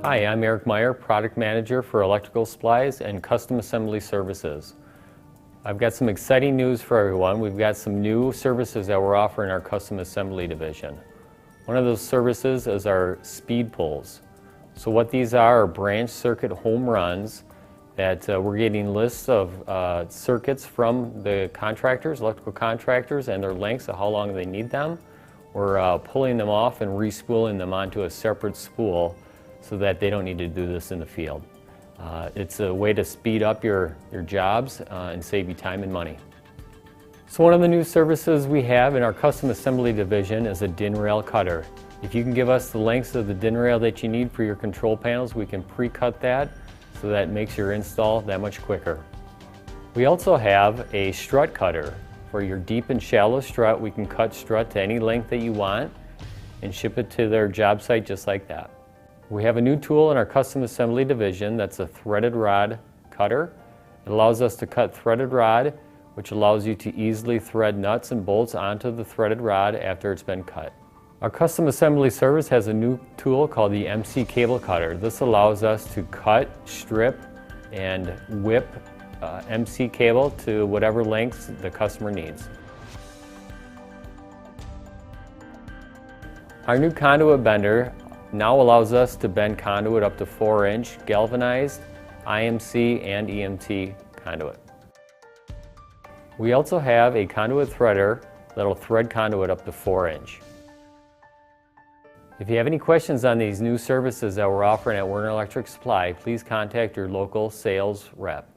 Hi, I'm Eric Meyer, Product Manager for Electrical Supplies and Custom Assembly Services. I've got some exciting news for everyone. We've got some new services that we're offering in our Custom Assembly division. One of those services is our speed pulls. So what these are branch circuit home runs that we're getting lists of circuits from the contractors, electrical contractors, and their lengths of how long they need them. We're pulling them off and re-spooling them onto a separate spool so that they don't need to do this in the field. It's a way to speed up your jobs and save you time and money. So one of the new services we have in our Custom Assembly division is a DIN rail cutter. If you can give us the lengths of the DIN rail that you need for your control panels, we can pre-cut that so that makes your install that much quicker. We also have a strut cutter. For your deep and shallow strut, we can cut strut to any length that you want and ship it to their job site just like that. We have a new tool in our Custom Assembly division that's a threaded rod cutter. It allows us to cut threaded rod, which allows you to easily thread nuts and bolts onto the threaded rod after it's been cut. Our Custom Assembly service has a new tool called the MC Cable Cutter. This allows us to cut, strip, and whip MC cable to whatever lengths the customer needs. Our new conduit bender now allows us to bend conduit up to 4-inch galvanized, IMC, and EMT conduit. We also have a conduit threader that'll thread conduit up to 4-inch. If you have any questions on these new services that we're offering at Werner Electric Supply, please contact your local sales rep.